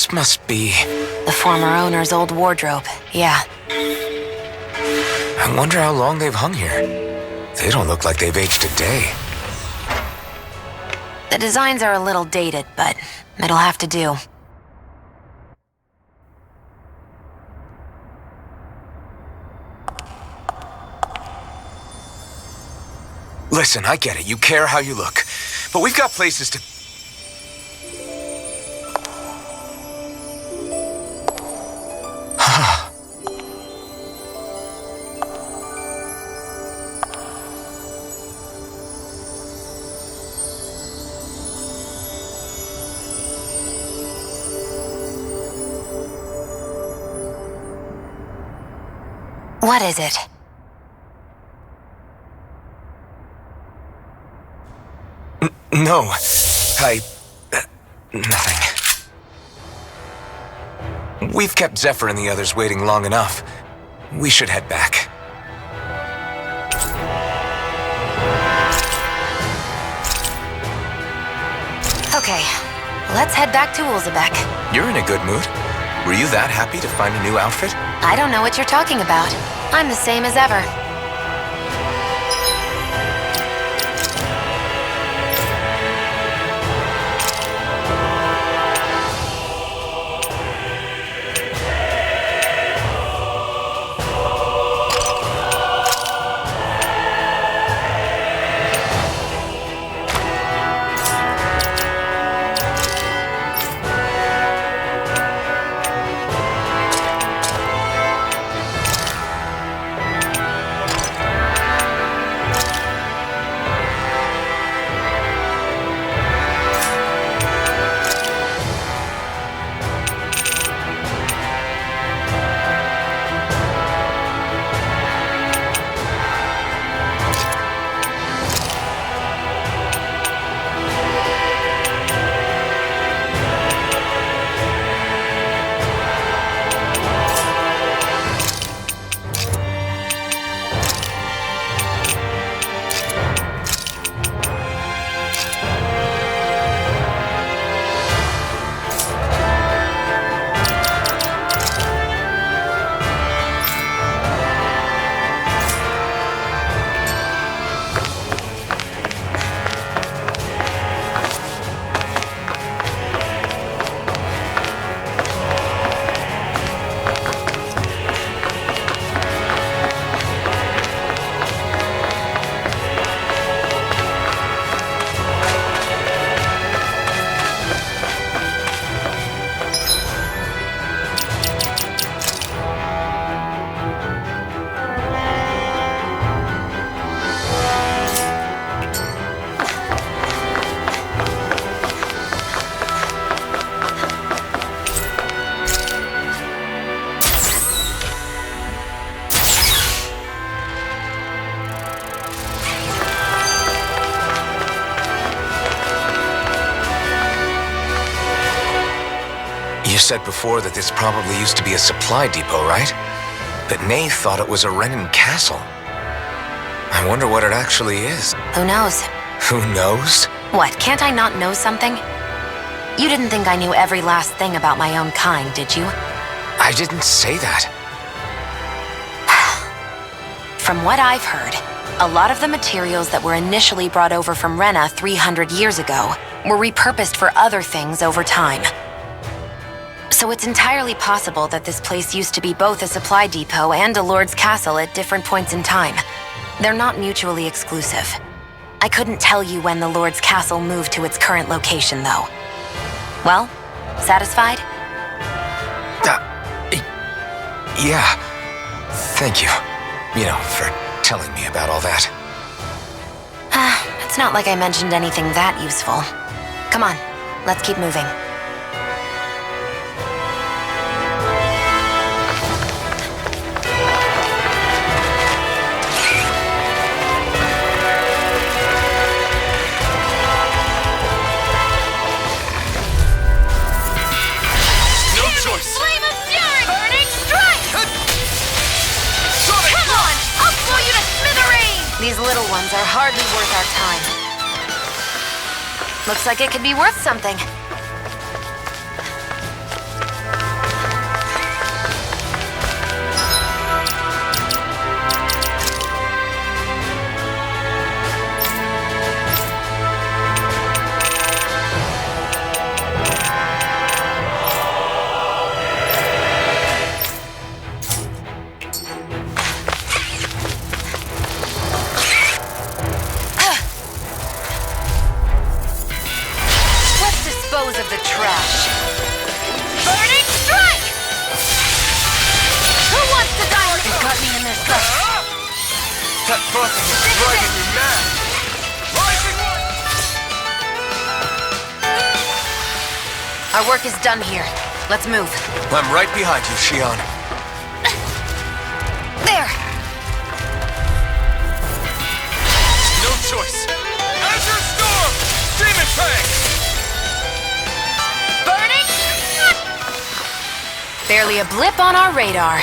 This must be... The former owner's old wardrobe, yeah. I wonder how long they've hung here. They don't look like they've aged a day. The designs are a little dated, but it'll have to do. Listen, I get it. You care how you look. But we've got places to... What is it? No. Nothing. We've kept Zephyr and the others waiting long enough. We should head back. Okay, let's head back to Ulzebek. You're in a good mood. Were you that happy to find a new outfit? I don't know what you're talking about. I'm the same as ever. You said before that this probably used to be a supply depot, right? But Nay thought it was a Renan castle. I wonder what it actually is. Who knows? Who knows? What, can't I not know something? You didn't think I knew every last thing about my own kind, did you? I didn't say that. From what I've heard, a lot of the materials that were initially brought over from Rena 300 years ago were repurposed for other things over time. So it's entirely possible that this place used to be both a supply depot and a lord's castle at different points in time. They're not mutually exclusive. I couldn't tell you when the lord's castle moved to its current location, though. Well, satisfied? Yeah. Thank you. You know, for telling me about all that. It's not like I mentioned anything that useful. Come on, let's keep moving. These little ones are hardly worth our time. Looks like it could be worth something. Our work is done here. Let's move. I'm right behind you, Shion. There! No choice. Azure Storm! Demon Fang! Burning? Barely a blip on our radar.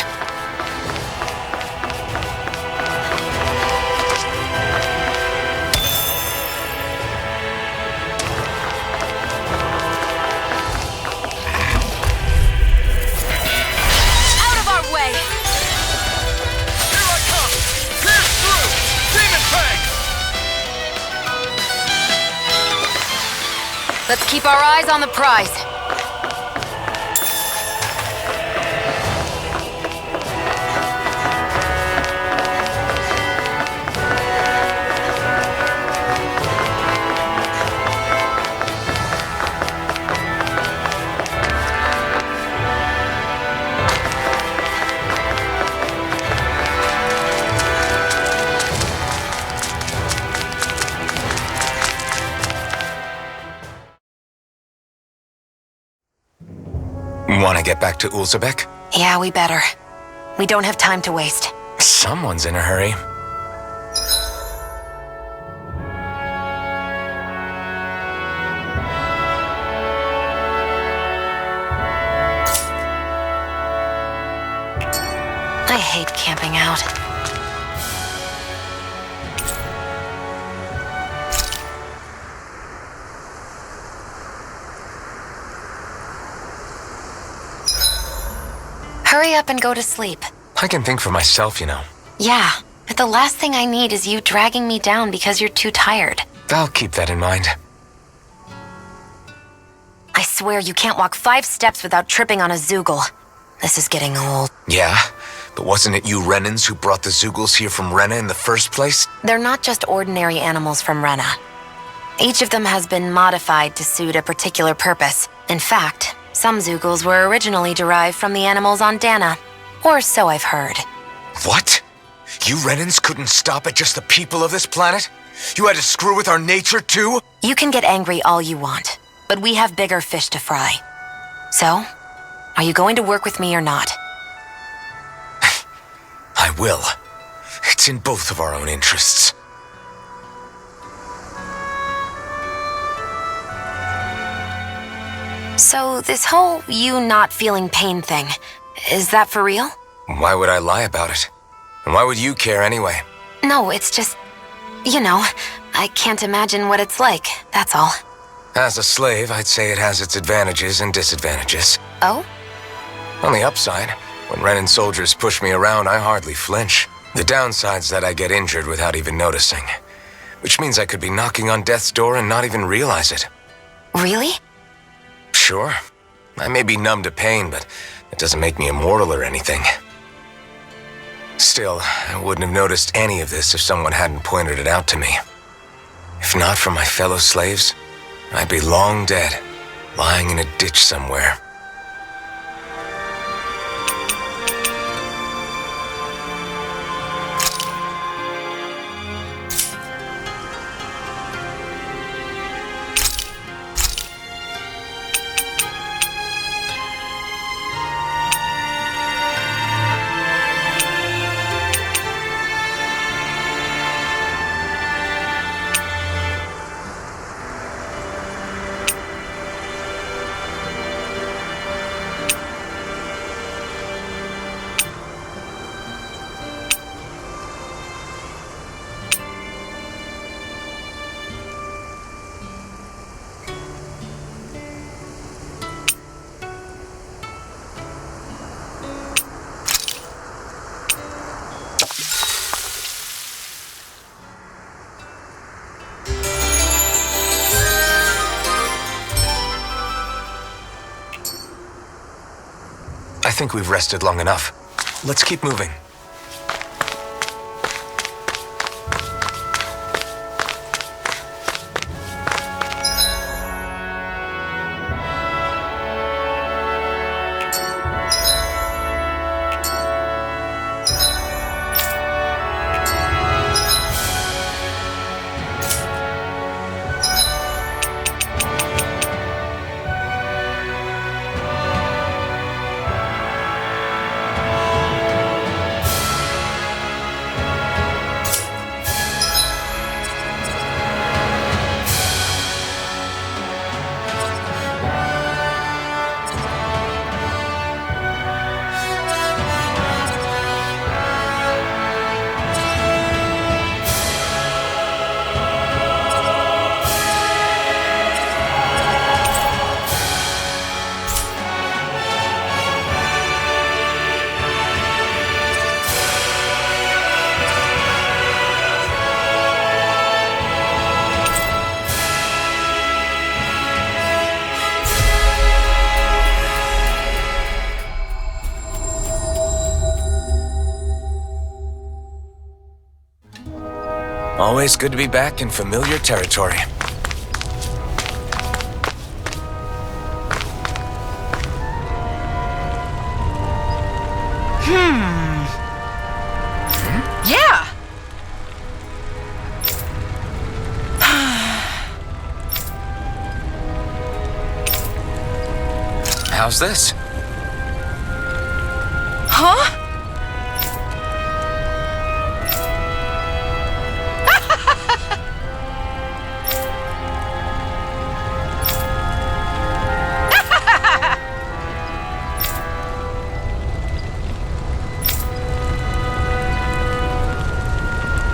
Out of our way! Here I come! Pierce through! Demon Fang! Let's keep our eyes on the prize. Want to get back to Ulzebek? Yeah, we better. We don't have time to waste. Someone's in a hurry. I hate camping out. Hurry up and go to sleep. I can think for myself, you know. Yeah, but the last thing I need is you dragging me down because you're too tired. I'll keep that in mind. I swear you can't walk 5 steps without tripping on a Zoogle. This is getting old. Yeah? But wasn't it you Renans who brought the Zoogles here from Rena in the first place? They're not just ordinary animals from Rena. Each of them has been modified to suit a particular purpose. In fact, some Zoogles were originally derived from the animals on Dana. Or so I've heard. What? You Renans couldn't stop at just the people of this planet? You had to screw with our nature too? You can get angry all you want, but we have bigger fish to fry. So, are you going to work with me or not? I will. It's in both of our own interests. So, this whole you not feeling pain thing, is that for real? Why would I lie about it? And why would you care anyway? No, it's just, you know, I can't imagine what it's like, that's all. As a slave, I'd say it has its advantages and disadvantages. Oh? On the upside, when Renan soldiers push me around, I hardly flinch. The downside's that I get injured without even noticing. Which means I could be knocking on death's door and not even realize it. Really? Sure. I may be numb to pain, but it doesn't make me immortal or anything. Still, I wouldn't have noticed any of this if someone hadn't pointed it out to me. If not for my fellow slaves, I'd be long dead, lying in a ditch somewhere. I think we've rested long enough. Let's keep moving. Always good to be back in familiar territory. Yeah! How's this? Huh?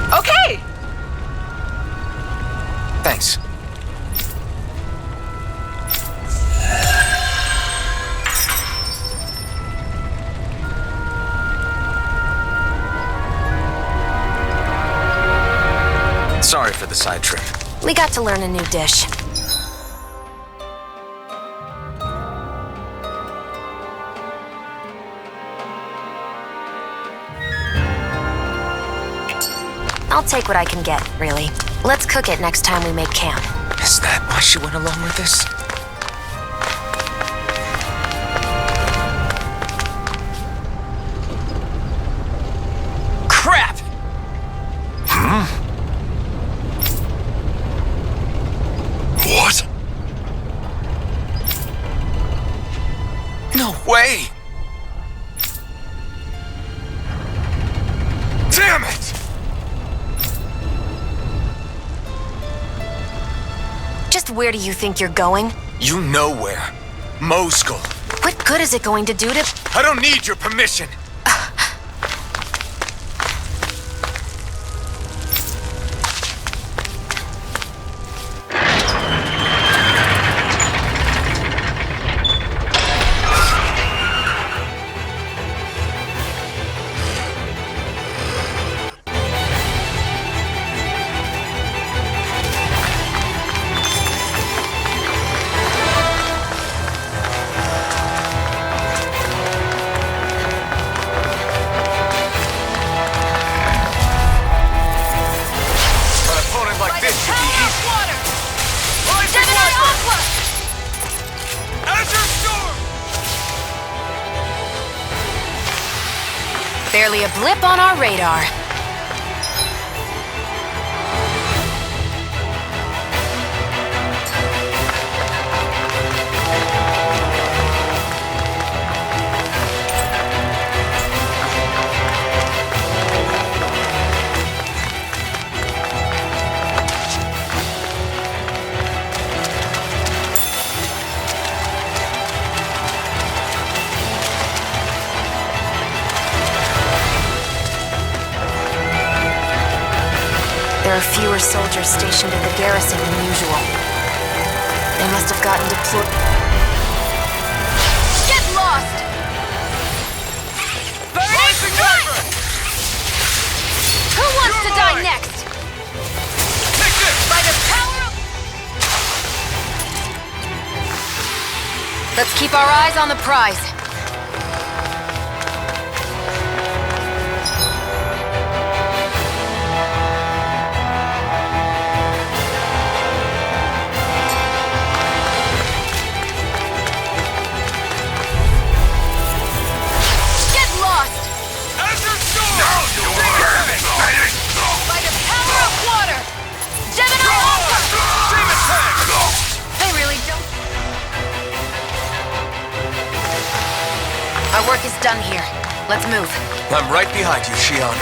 Okay! Thanks. Sorry for the side trip. We got to learn a new dish. I'll take what I can get, really. Let's cook it next time we make camp. Is that why she went along with this? Crap! What? No way! Damn it! Just where do you think you're going? You know where. Moscow. What good is it going to do to... I don't need your permission. Barely a blip on our radar. There are fewer soldiers stationed at the garrison than usual. They must have gotten deployed. Get lost! Rising driver! Who wants You're to die mine! next? Take this! By the power of... Let's keep our eyes on the prize. Our work is done here. Let's move. I'm right behind you, Shion.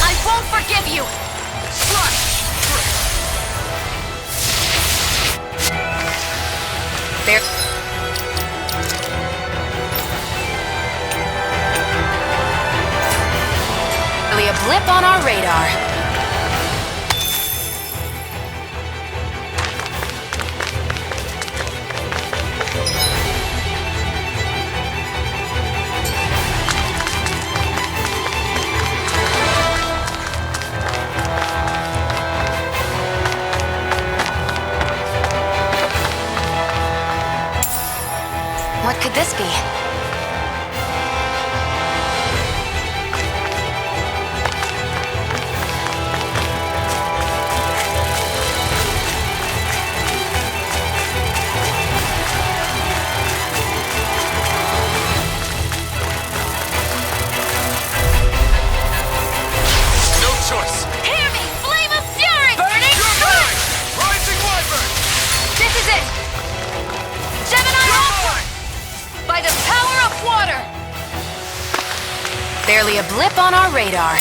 I won't forgive you! There. A blip on our radar. this be? No choice. Hear me! Flame of fury! Burning You're strike! mine! Rising Wyvern! This is it! Gemini You're Aqua! mine! By the power of water! Barely a blip on our radar.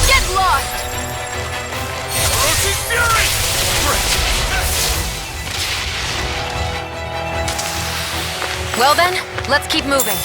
Get lost! Roaching Fury! Well then, let's keep moving.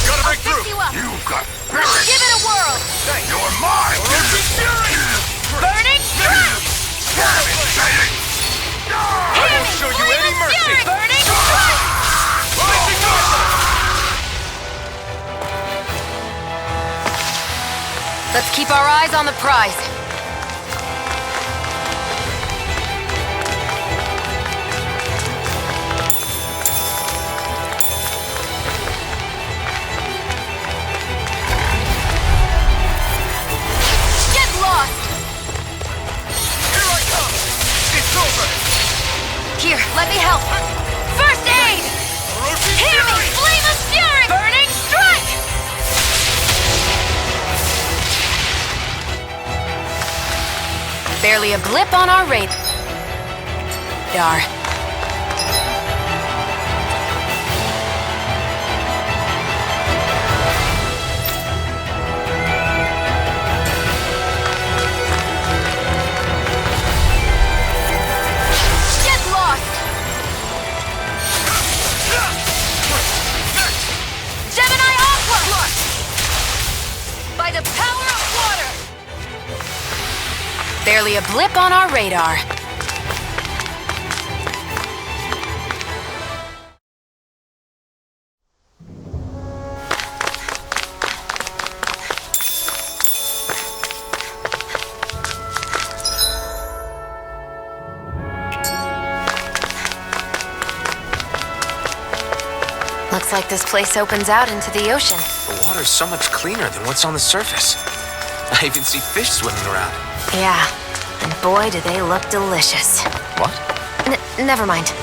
Gotta break Fix through! you up. You've got Give it a whirl! You're mine! Roaching Fury! Burning strike! Exciting! Hear won't me! show you Flame any of mercy. fury! Burning strike! Rising Wyvern! Let's keep our eyes on the prize. Get lost! Here I come! It's over! Here, let me help. First aid! Roaching Hear me! Fury! Flame of fury! Burning strike! Barely a blip on our radar. Get lost! Gemini Aqua! By the power of water! Barely a blip on our radar. Looks like this place opens out into the ocean. The water's so much cleaner than what's on the surface. I even see fish swimming around. Yeah, and boy, do they look delicious. What? Never mind.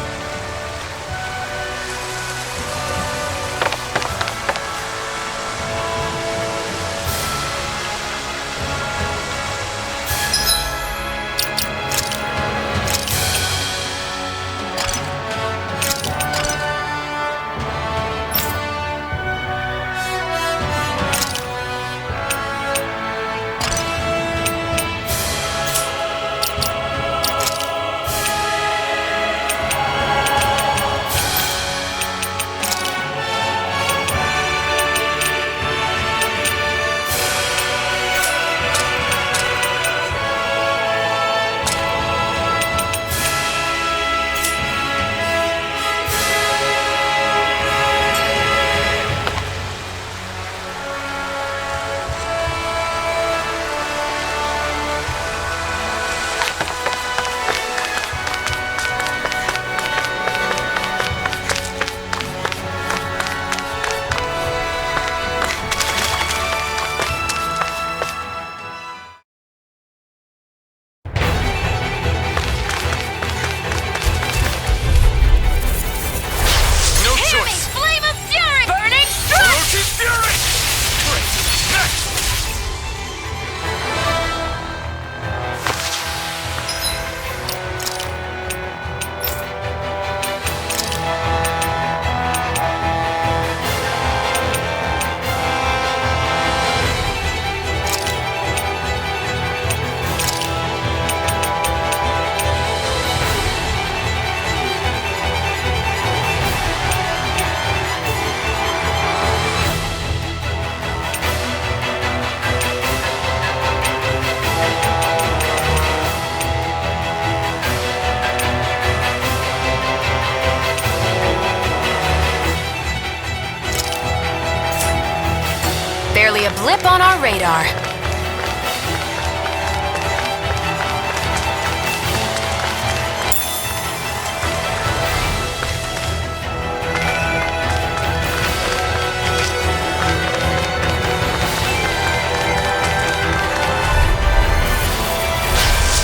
radar.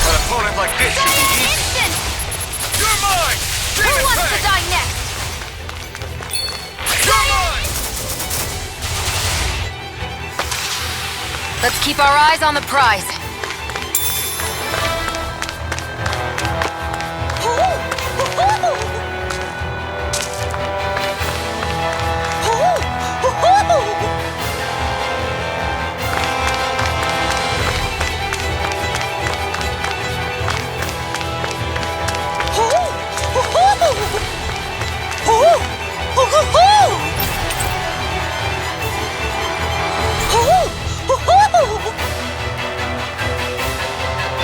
An opponent like this should be easy. Instant! You're mine! Who Demon wants to Fang! die next? You're mine! Let's keep our eyes on the prize.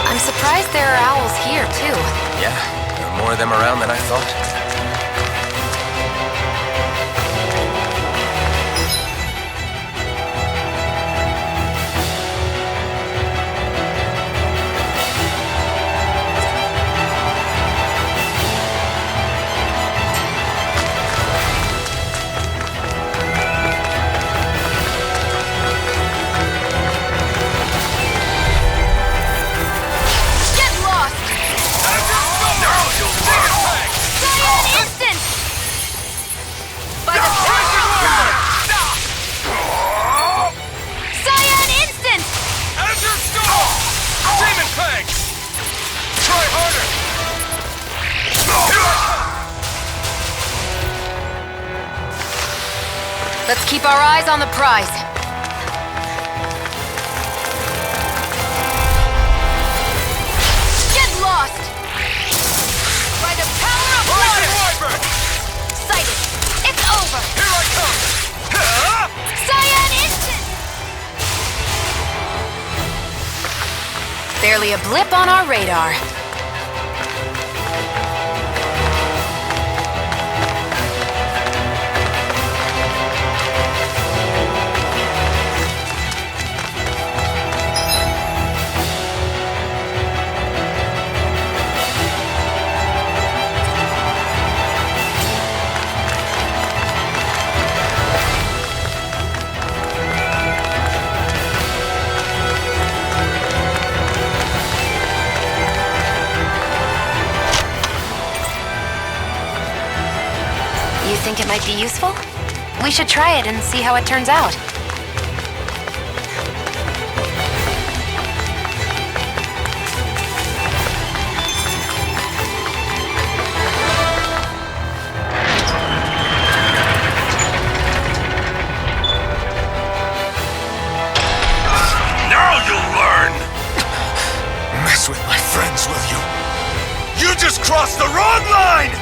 I'm surprised there are owls here, too. Yeah, there are more of them around than I thought. Get lost! Now you'll Demon Fang! Cyan instant! By the power of blood! Cyan instant! Azure Storm! Demon Fang! Try harder! Here I come! Let's keep our eyes on the prize. Get lost! By the power of Rising water! Wyvern! Sighted! It's over! Here I come! Cyan instant! Barely a blip on our radar. You think it might be useful? We should try it and see how it turns out. Now you'll learn! Mess with my friends, will you? You just crossed the wrong line!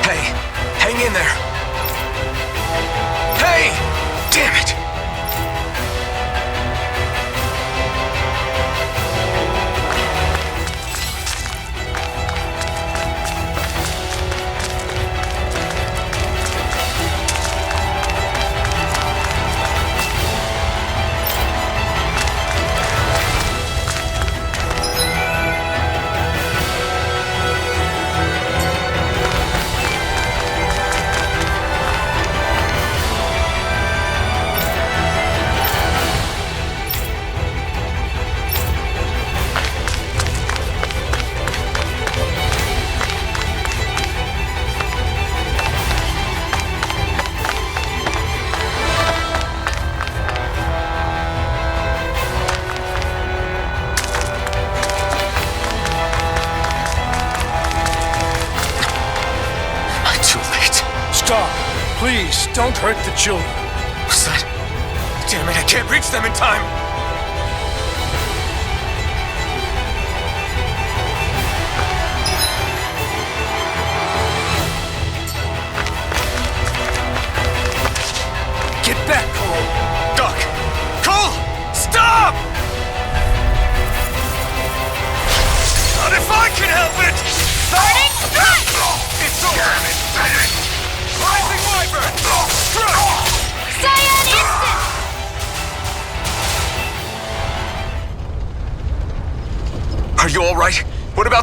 Hey, hang in there. Hey! Damn it! Stop. Please, don't hurt the children. What's that? Damn it, I can't reach them in time! Get back, Cole. Duck! Cole! Stop!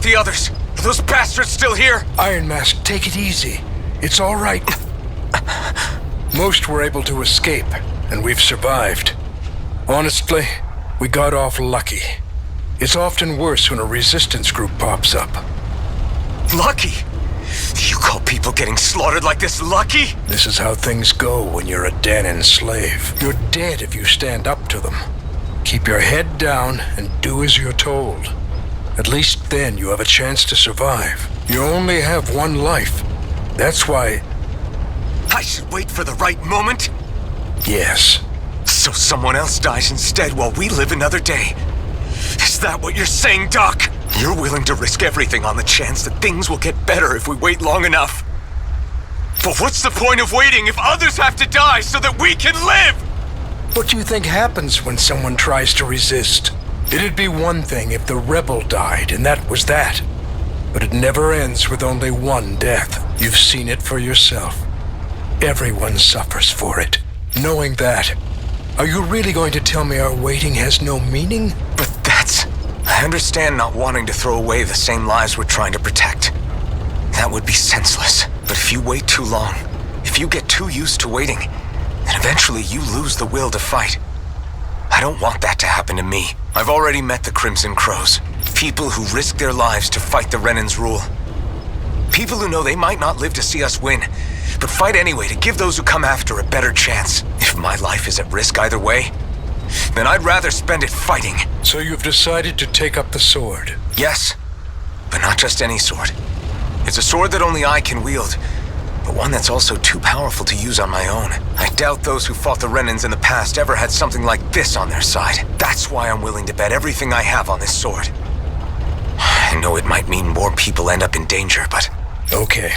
the others? Are those bastards still here? Iron Mask, take it easy. It's all right. Most were able to escape, and we've survived. Honestly, we got off lucky. It's often worse when a resistance group pops up. Lucky? You call people getting slaughtered like this lucky? This is how things go when you're a Danon slave. You're dead if you stand up to them. Keep your head down and do as you're told. At least then you have a chance to survive. You only have one life. That's why... I should wait for the right moment? Yes. So someone else dies instead while we live another day. Is that what you're saying, Doc? You're willing to risk everything on the chance that things will get better if we wait long enough. But what's the point of waiting if others have to die so that we can live? What do you think happens when someone tries to resist? It'd be one thing if the rebel died, and that was that. But it never ends with only one death. You've seen it for yourself. Everyone suffers for it. Knowing that, are you really going to tell me our waiting has no meaning? But that's... I understand not wanting to throw away the same lives we're trying to protect. That would be senseless. But if you wait too long, if you get too used to waiting, then eventually you lose the will to fight. I don't want that to happen to me. I've already met the Crimson Crows. People who risk their lives to fight the Renan's rule. People who know they might not live to see us win, but fight anyway to give those who come after a better chance. If my life is at risk either way, then I'd rather spend it fighting. So you've decided to take up the sword? Yes, but not just any sword. It's a sword that only I can wield, but one that's also too powerful to use on my own. I doubt those who fought the Renans in the past ever had something like this on their side. That's why I'm willing to bet everything I have on this sword. I know it might mean more people end up in danger, but... Okay.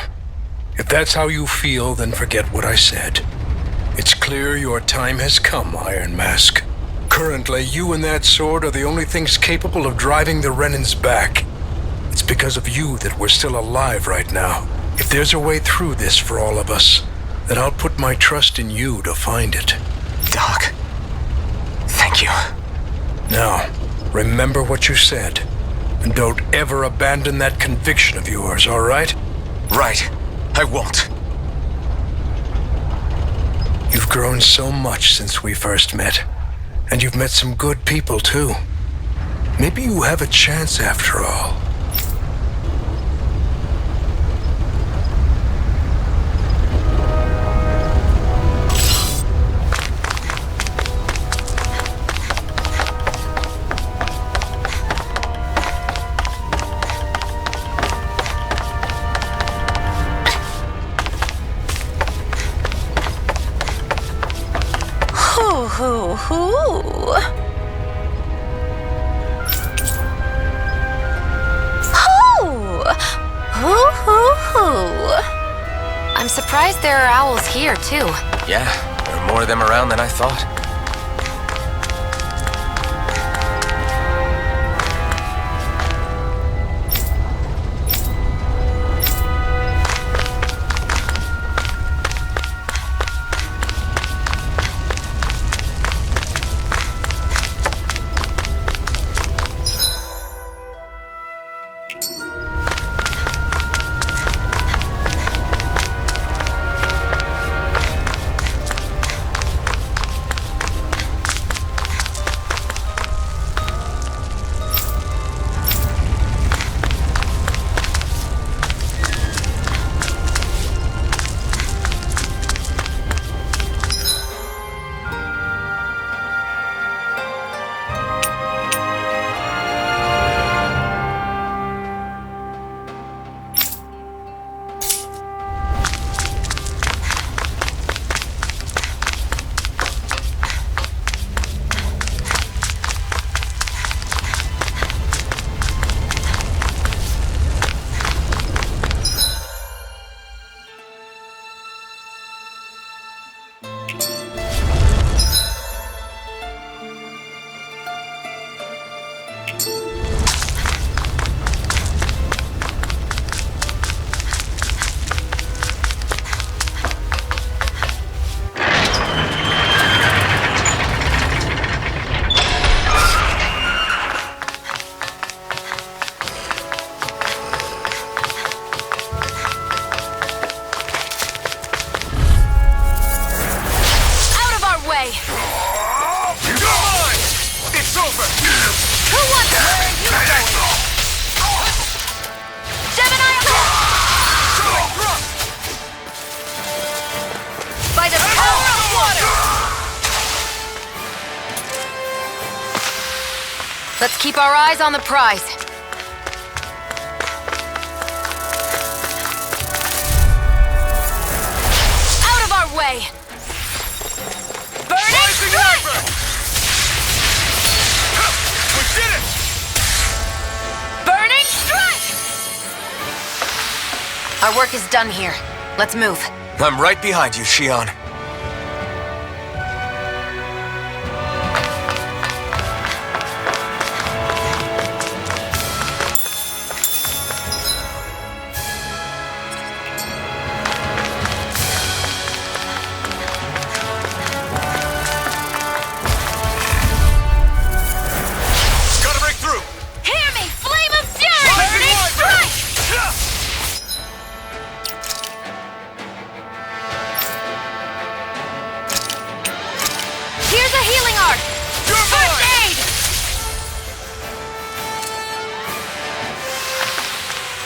If that's how you feel, then forget what I said. It's clear your time has come, Iron Mask. Currently, you and that sword are the only things capable of driving the Renans back. It's because of you that we're still alive right now. If there's a way through this for all of us, then I'll put my trust in you to find it. Doc, thank you. Now, remember what you said. And don't ever abandon that conviction of yours, all right? Right. I won't. You've grown so much since we first met. And you've met some good people, too. Maybe you have a chance after all. I'm surprised there are owls here, too. Yeah, there are more of them around than I thought. Let's keep our eyes on the prize. Out of our way! Burning strike! We did it! Burning strike! Our work is done here. Let's move. I'm right behind you, Shion.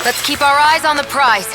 Let's keep our eyes on the prize.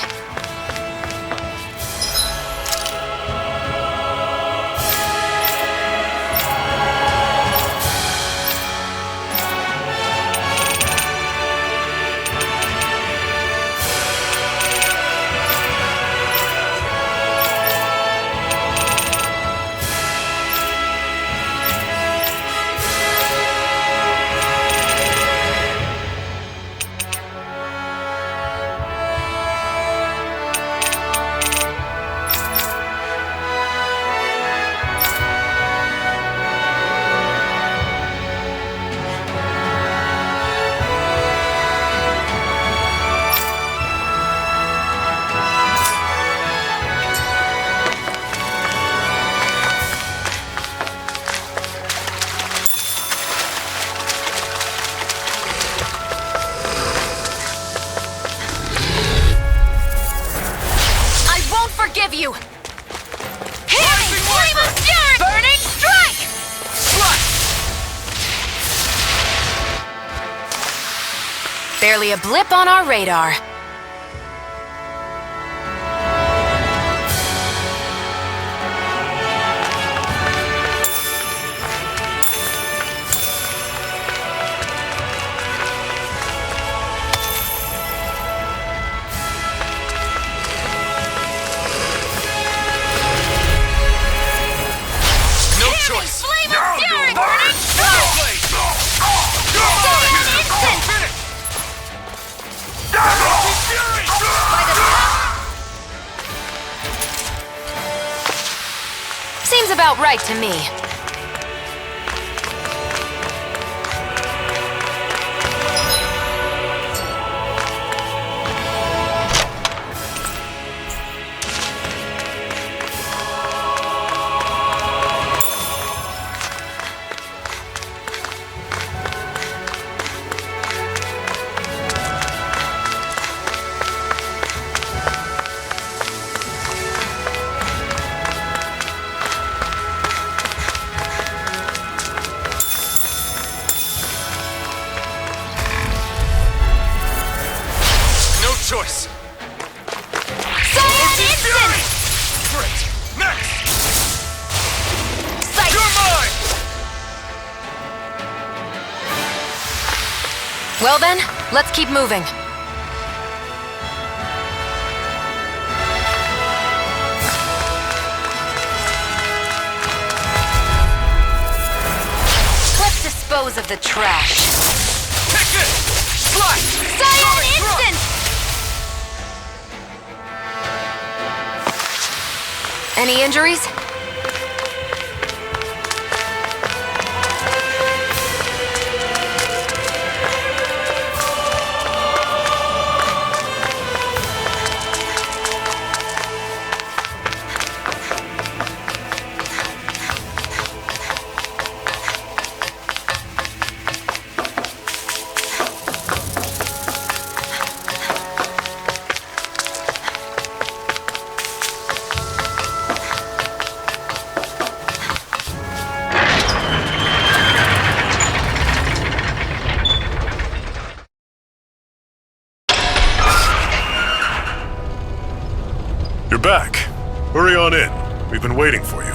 Forgive you! Hitting flame of fury! Burning strike! Barely a blip on our radar. Seems about right to me. Choice. Silent instant! Great. Next. Sight. You're mine. Well then, let's keep moving. Let's dispose of the trash. Take it. Slice. Silent instant! Any injuries? You're back. Hurry on in. We've been waiting for you.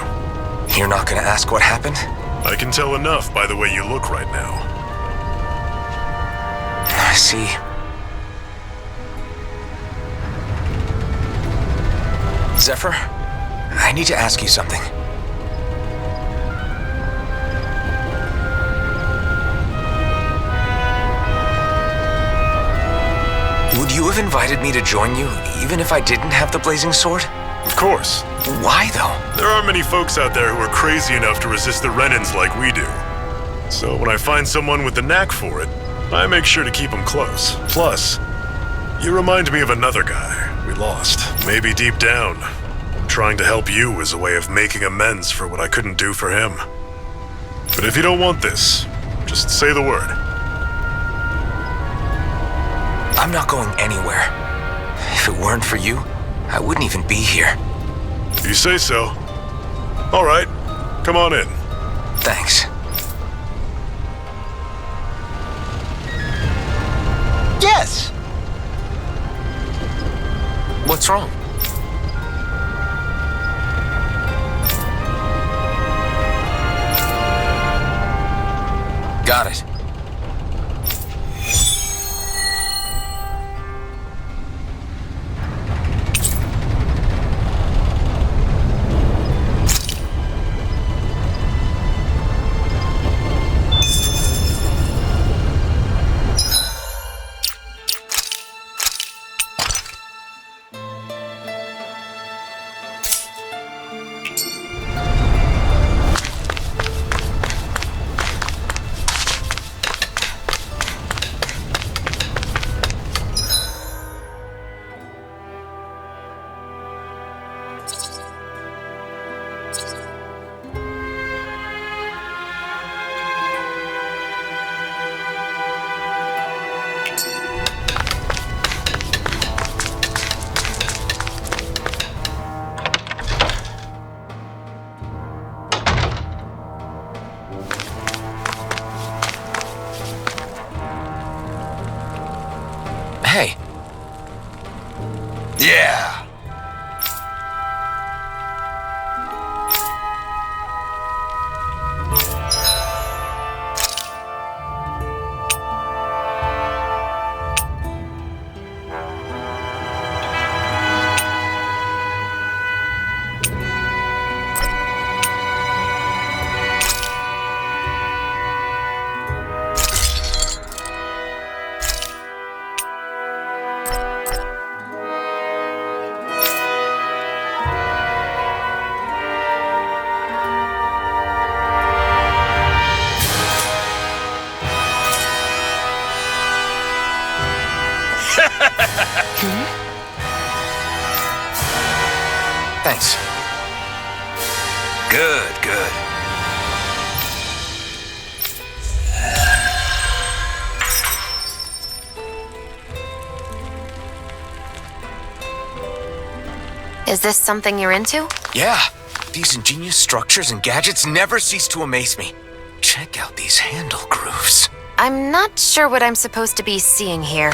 You're not gonna ask what happened? I can tell enough by the way you look right now. I see. Zephyr, I need to ask you something. Would you have invited me to join you, even if I didn't have the blazing sword? Of course. Why, though? There aren't many folks out there who are crazy enough to resist the Renans like we do. So when I find someone with the knack for it, I make sure to keep them close. Plus, you remind me of another guy we lost. Maybe deep down, trying to help you is a way of making amends for what I couldn't do for him. But if you don't want this, just say the word. I'm not going anywhere. If it weren't for you, I wouldn't even be here. You say so. All right, come on in. Thanks. Yes! What's wrong? Got it. Hey. Yeah! Thanks. Good, good. Is this something you're into? Yeah, these ingenious structures and gadgets never cease to amaze me. Check out these handle grooves. I'm not sure what I'm supposed to be seeing here.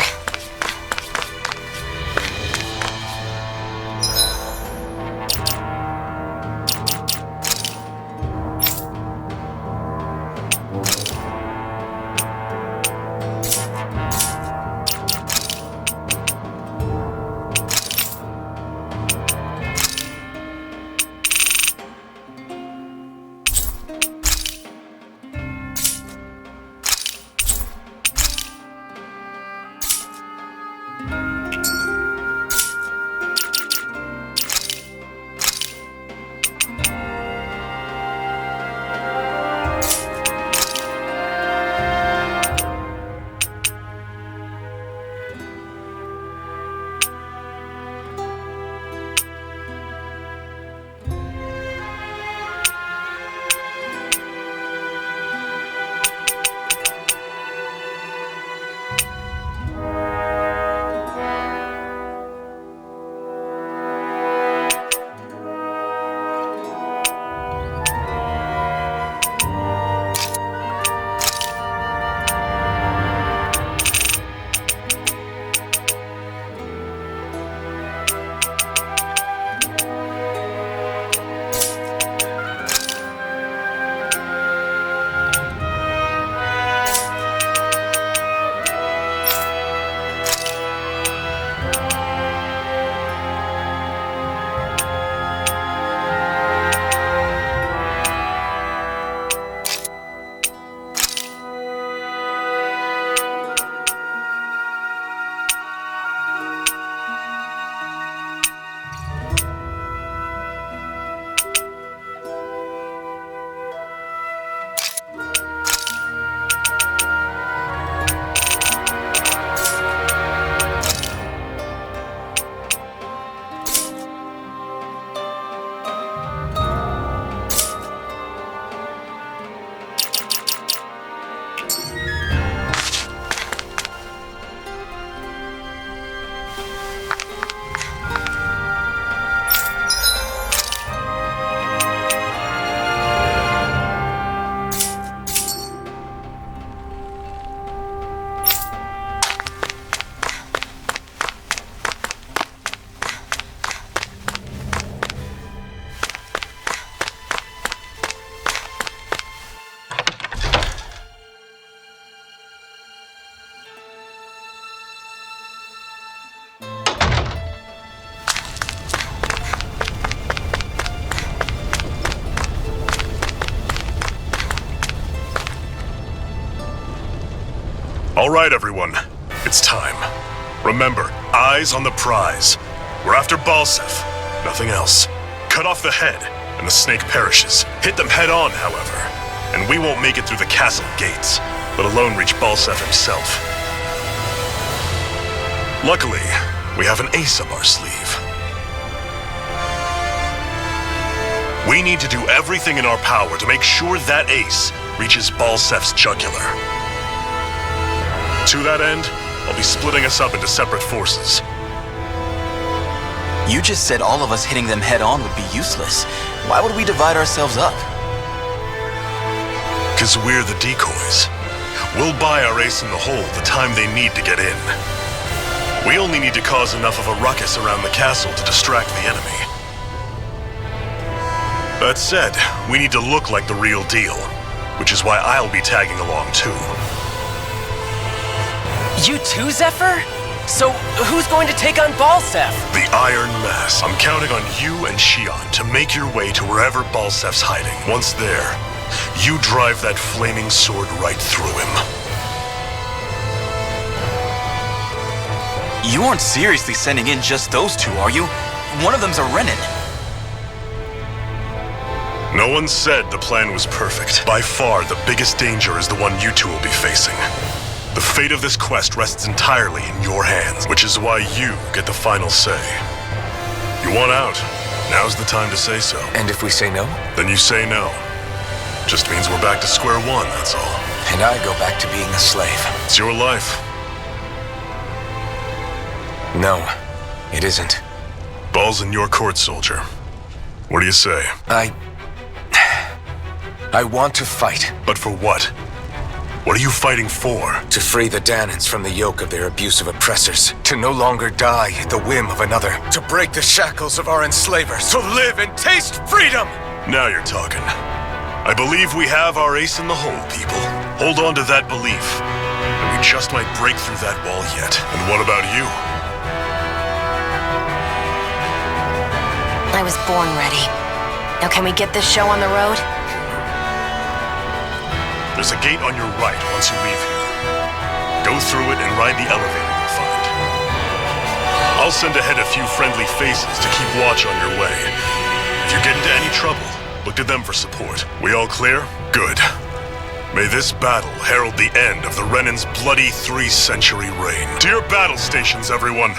right, everyone. It's time. Remember, eyes on the prize. We're after Balsef. Nothing else. Cut off the head, and the snake perishes. Hit them head on, however, and we won't make it through the castle gates, let alone reach Balsef himself. Luckily, we have an ace up our sleeve. We need to do everything in our power to make sure that ace reaches Balsef's jugular. To that end, I'll be splitting us up into separate forces. You just said all of us hitting them head on would be useless. Why would we divide ourselves up? 'Cause we're the decoys. We'll buy our ace in the hole the time they need to get in. We only need to cause enough of a ruckus around the castle to distract the enemy. That said, we need to look like the real deal, which is why I'll be tagging along too. You too, Zephyr? So, who's going to take on Balsef? The Iron Mask. I'm counting on you and Shion to make your way to wherever Balsef's hiding. Once there, you drive that flaming sword right through him. You aren't seriously sending in just those two, are you? One of them's a Renin. No one said the plan was perfect. By far, the biggest danger is the one you two will be facing. The fate of this quest rests entirely in your hands, which is why you get the final say. You want out? Now's the time to say so. And if we say no? Then you say no. Just means we're back to square one, that's all. And I go back to being a slave. It's your life. No, it isn't. Ball's in your court, soldier. What do you say? I want to fight. But for what? What are you fighting for? To free the Danans from the yoke of their abusive oppressors. To no longer die at the whim of another. To break the shackles of our enslavers. To live and taste freedom! Now you're talking. I believe we have our ace in the hole, people. Hold on to that belief. And we just might break through that wall yet. And what about you? I was born ready. Now can we get this show on the road? There's a gate on your right once you leave here. Go through it and ride the elevator you'll find. I'll send ahead a few friendly faces to keep watch on your way. If you get into any trouble, look to them for support. We all clear? Good. May this battle herald the end of the Renin's bloody 3-century reign. To your battle stations, everyone!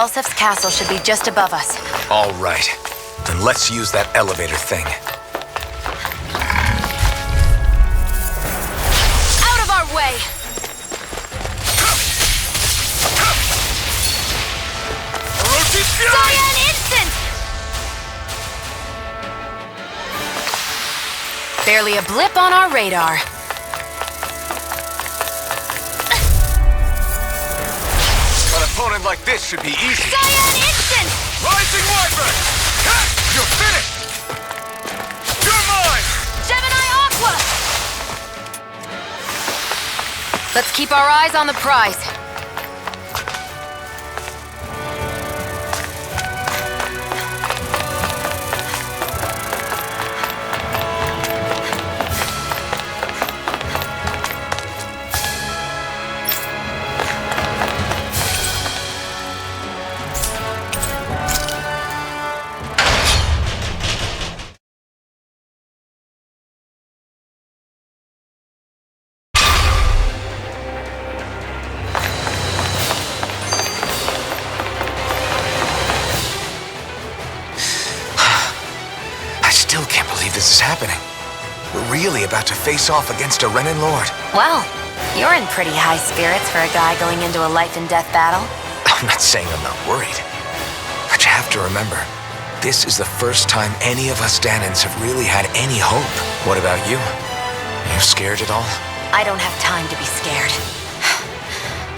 Balsef's castle should be just above us. All right. Then let's use that elevator thing. Out of our way! Cyan Instant! Barely a blip on our radar. An opponent like this should be easy. Cyan Instant! Rising Wyvern! Cat! You're finished! You're mine! Gemini Aqua! Let's keep our eyes on the prize. Still can't believe this is happening. We're really about to face off against a Renin Lord. Well, you're in pretty high spirits for a guy going into a life-and-death battle. I'm not saying I'm not worried. But you have to remember, this is the first time any of us Danans have really had any hope. What about you? Are you scared at all? I don't have time to be scared.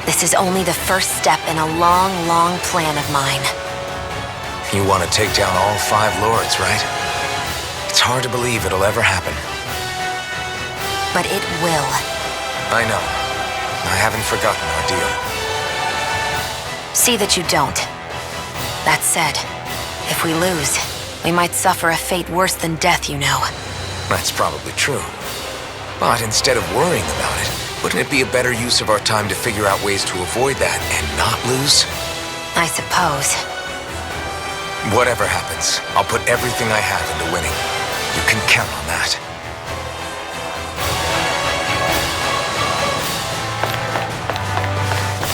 This is only the first step in a long, long plan of mine. You want to take down all 5 lords, right? It's hard to believe it'll ever happen. But it will. I know. I haven't forgotten our deal. See that you don't. That said, if we lose, we might suffer a fate worse than death, you know. That's probably true. But instead of worrying about it, wouldn't it be a better use of our time to figure out ways to avoid that and not lose? I suppose. Whatever happens, I'll put everything I have into winning. You can count on that.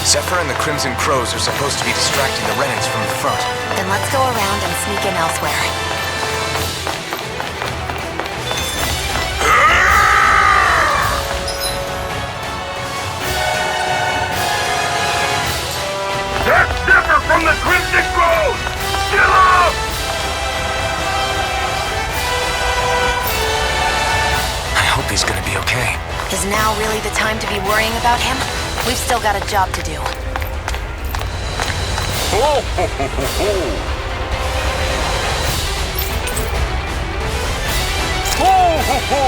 Zephyr and the Crimson Crows are supposed to be distracting the Renans from the front. Then let's go around and sneak in elsewhere. That's Zephyr from the Crimson Crows! Get up! I hope he's gonna be okay. Is now really the time to be worrying about him? We've still got a job to do. Ho, ho, ho, ho, ho. Ho, ho, ho.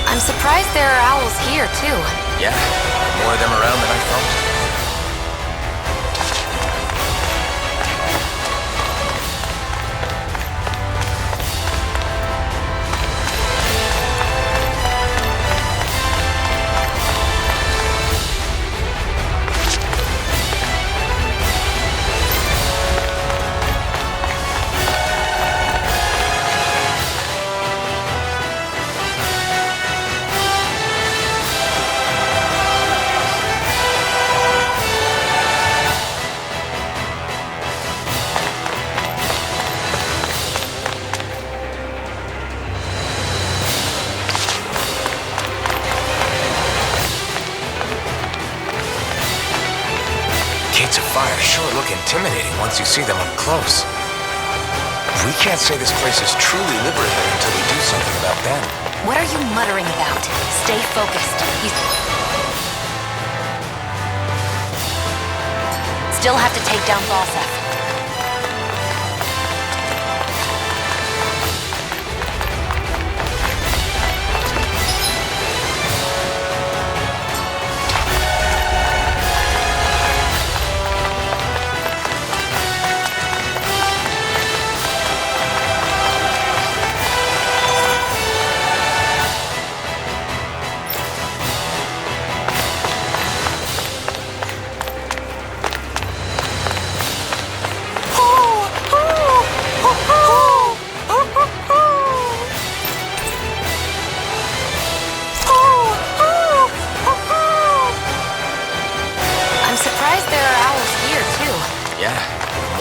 I'm surprised there are owls here, too. Yeah, more of them around than I thought. Gates of fire sure look intimidating once you see them up close. We can't say this place is truly liberated until we do something about them. What are you muttering about? Stay focused. You still have to take down Balsef.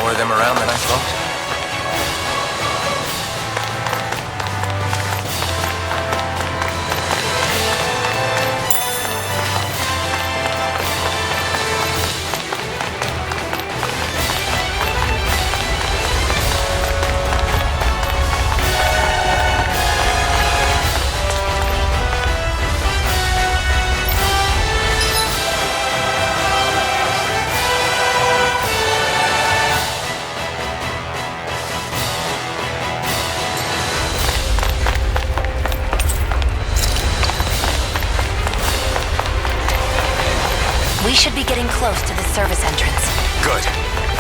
more of them around than I thought. We should be getting close to the service entrance. Good.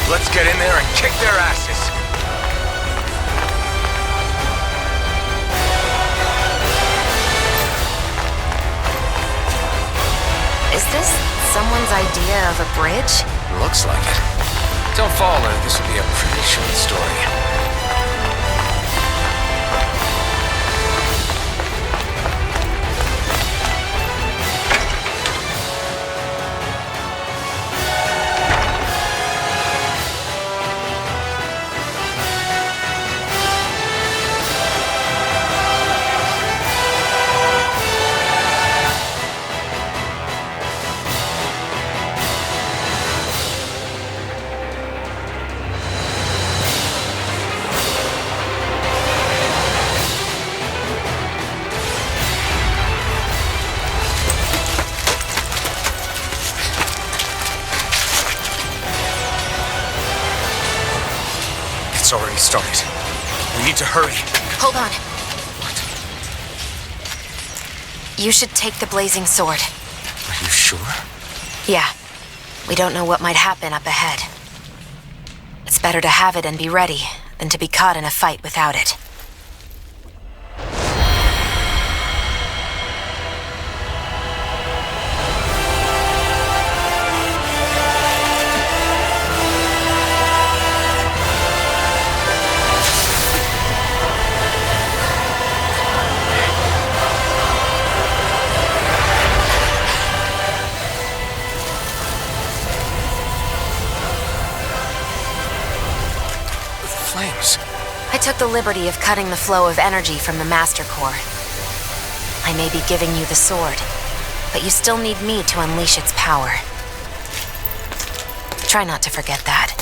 Let's get in there and kick their asses. Is this someone's idea of a bridge? Looks like it. Don't fall, or this will be a pretty short story. It's already started. We need to hurry. Hold on. You should take the blazing sword. Are you sure? Yeah. We don't know what might happen up ahead. It's better to have it and be ready than to be caught in a fight without it. Flames. I took the liberty of cutting the flow of energy from the Master Core. I may be giving you the sword, but you still need me to unleash its power. Try not to forget that.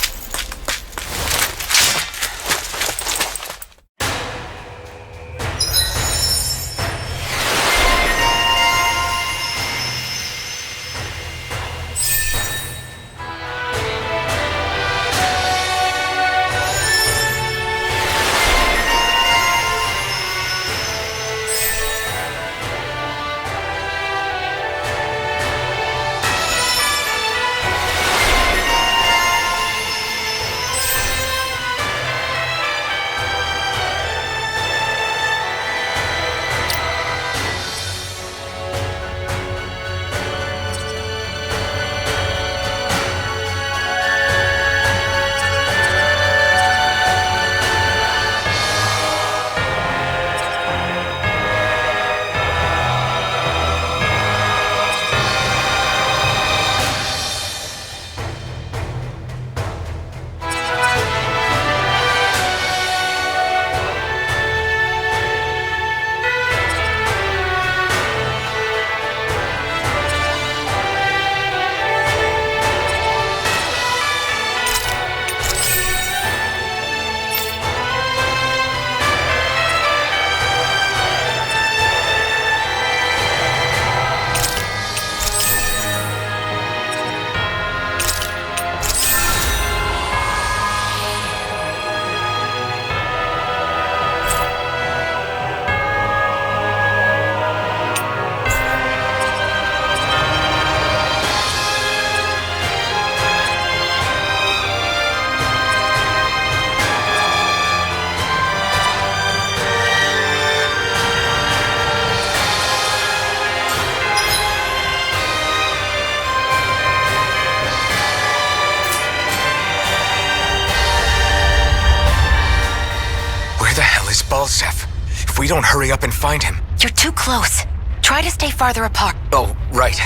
Balsef. If we don't hurry up and find him... You're too close. Try to stay farther apart. Oh, right.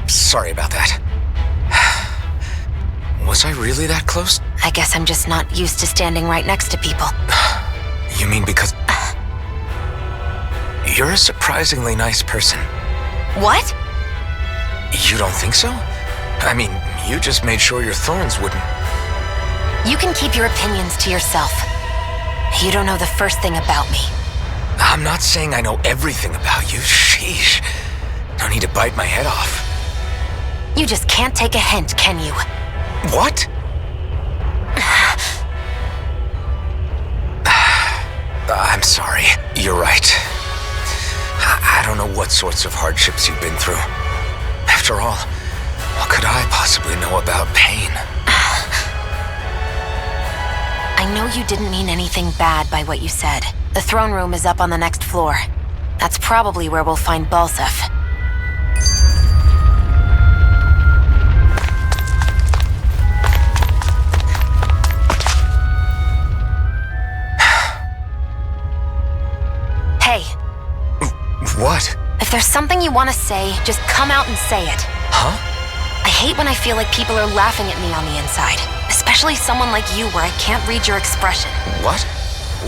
Sorry about that. Was I really that close? I guess I'm just not used to standing right next to people. You mean because... You're a surprisingly nice person. What? You don't think so? I mean, you just made sure your thorns wouldn't... You can keep your opinions to yourself. You don't know the first thing about me. I'm not saying I know everything about you. Sheesh. No need to bite my head off. You just can't take a hint, can you? What? I'm sorry. You're right. I don't know what sorts of hardships you've been through. After all, what could I possibly know about pain? I know you didn't mean anything bad by what you said. The throne room is up on the next floor. That's probably where we'll find Balsef. Hey. What? If there's something you want to say, just come out and say it. Huh? I hate when I feel like people are laughing at me on the inside. Especially someone like you where I can't read your expression. What?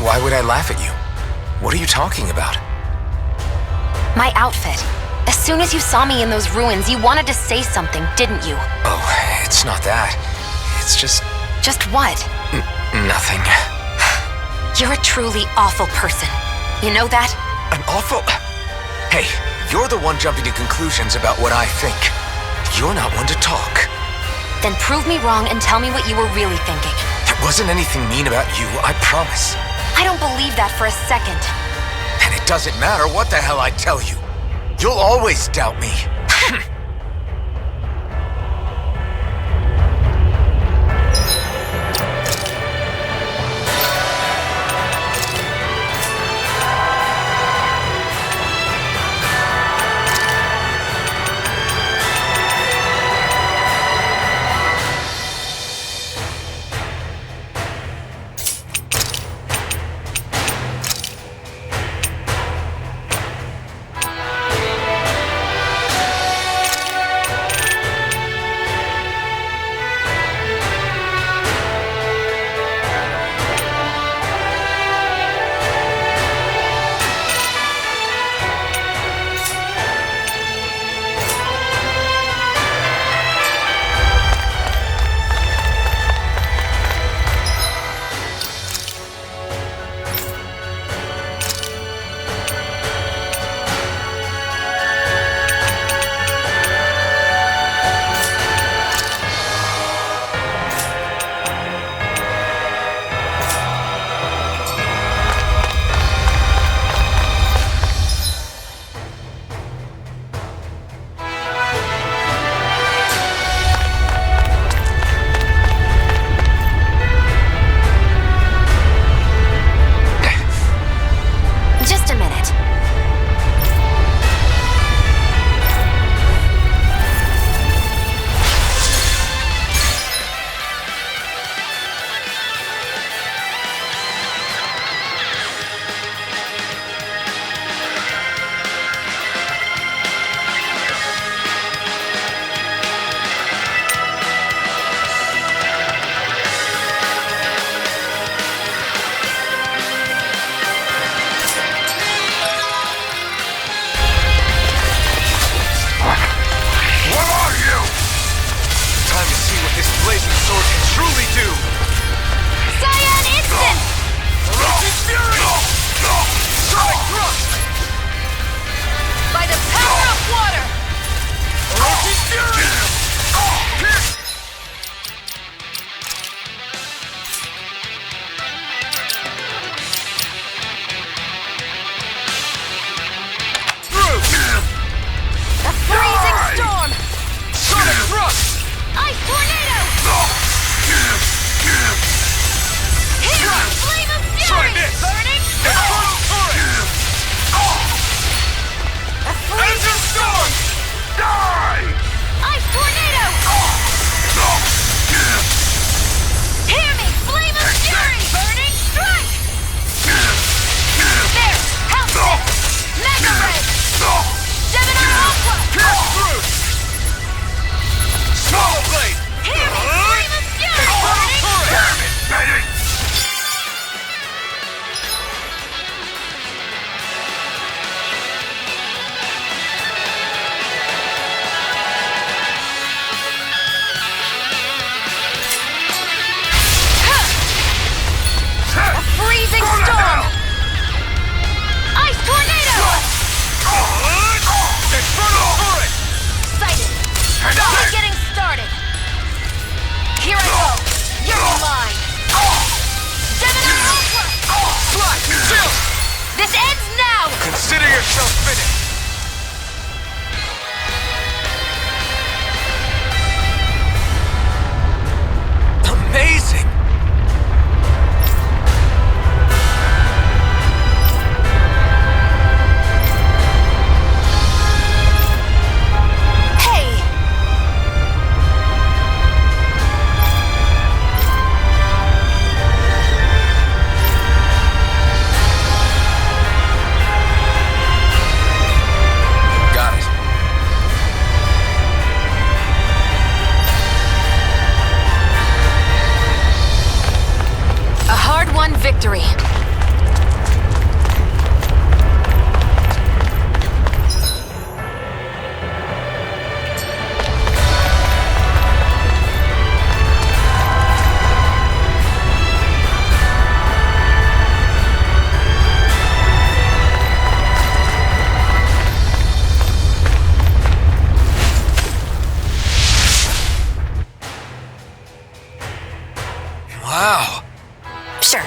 Why would I laugh at you? What are you talking about? My outfit. As soon as you saw me in those ruins, you wanted to say something, didn't you? Oh, it's not that. It's just... Just what? Nothing. You're a truly awful person. You know that? An awful... Hey, you're the one jumping to conclusions about what I think. You're not one to talk. Then prove me wrong and tell me what you were really thinking. There wasn't anything mean about you, I promise. I don't believe that for a second. And it doesn't matter what the hell I tell you. You'll always doubt me. yourself fitting. Amazing! Hey! Got it. A hard-won victory. Wow. Sure.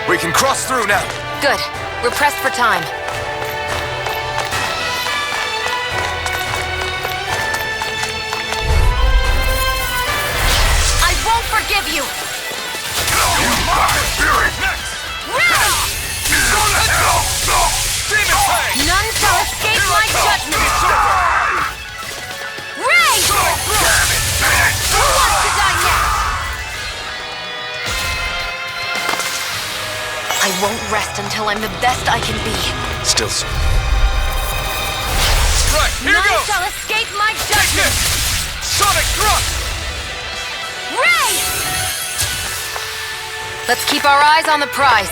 We can cross through now. Good. We're pressed for time. I won't forgive you! None shall escape my judgment! Ray! Who wants to die next? I won't rest until I'm the best I can be. Still. None shall escape my judgment! Sonic thrust! Ray! Let's keep our eyes on the prize.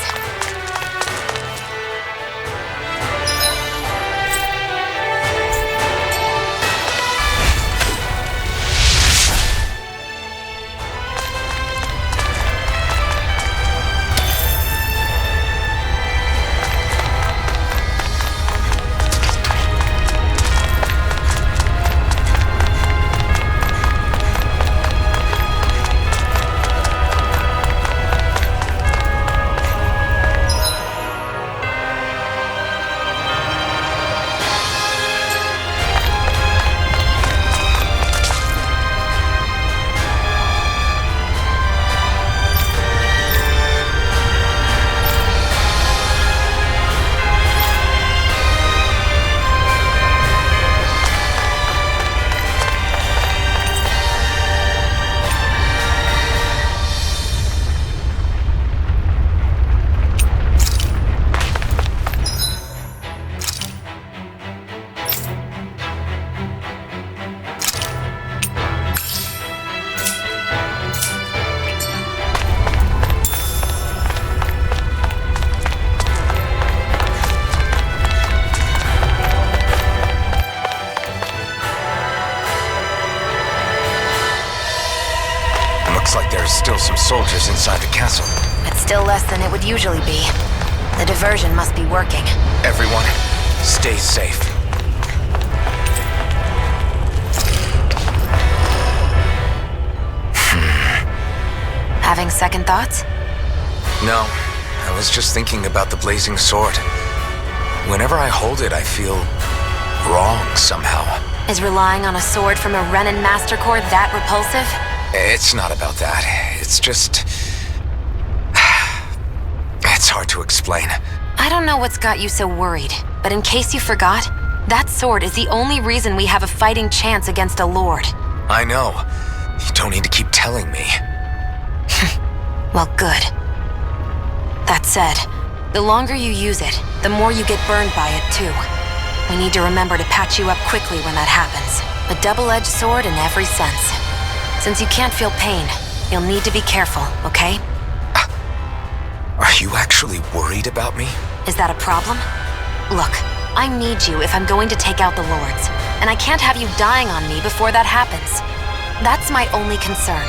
Looks like there's still some soldiers inside the castle. It's still less than it would usually be. The diversion must be working. Everyone, stay safe. Having second thoughts? No, I was just thinking about the blazing sword. Whenever I hold it, I feel wrong somehow. Is relying on a sword from a Renin Master Core that repulsive? It's not about that. It's just... It's hard to explain. I don't know what's got you so worried, but in case you forgot, that sword is the only reason we have a fighting chance against a lord. I know. You don't need to keep telling me. Well, good. That said, the longer you use it, the more you get burned by it, too. We need to remember to patch you up quickly when that happens. A double-edged sword in every sense. Since you can't feel pain, you'll need to be careful, okay? Are you actually worried about me? Is that a problem? Look, I need you if I'm going to take out the lords, and I can't have you dying on me before that happens. That's my only concern.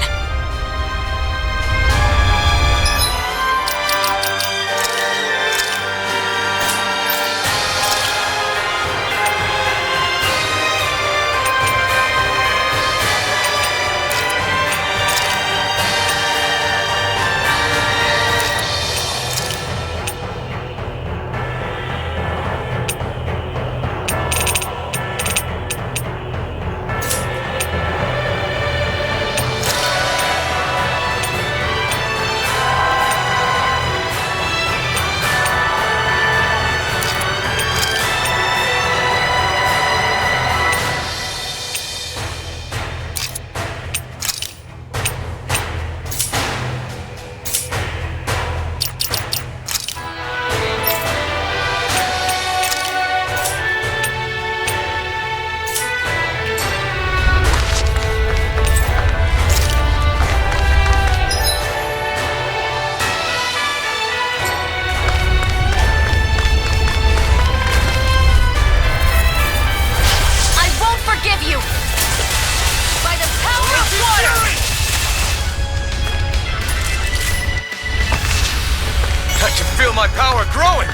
my power growing!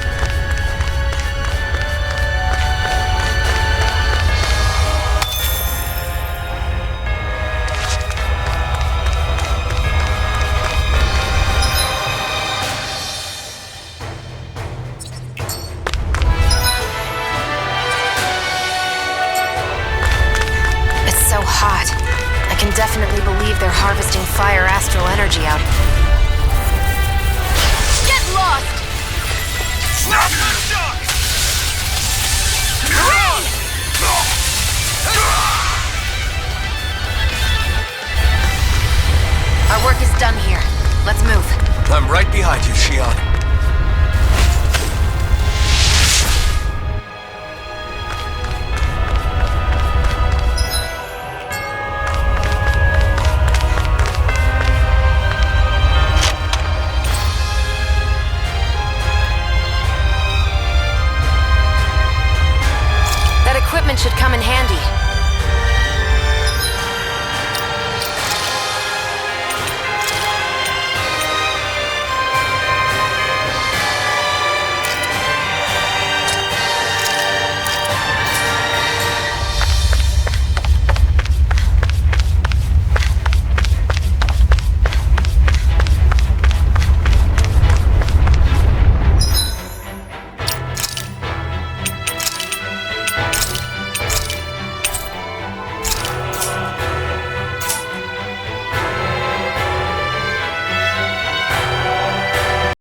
It's so hot. I can definitely believe they're harvesting fire astral energy out. Get lost! Snap the shock! Our work is done here. Let's move. I'm right behind you, Shion. That equipment should come in handy.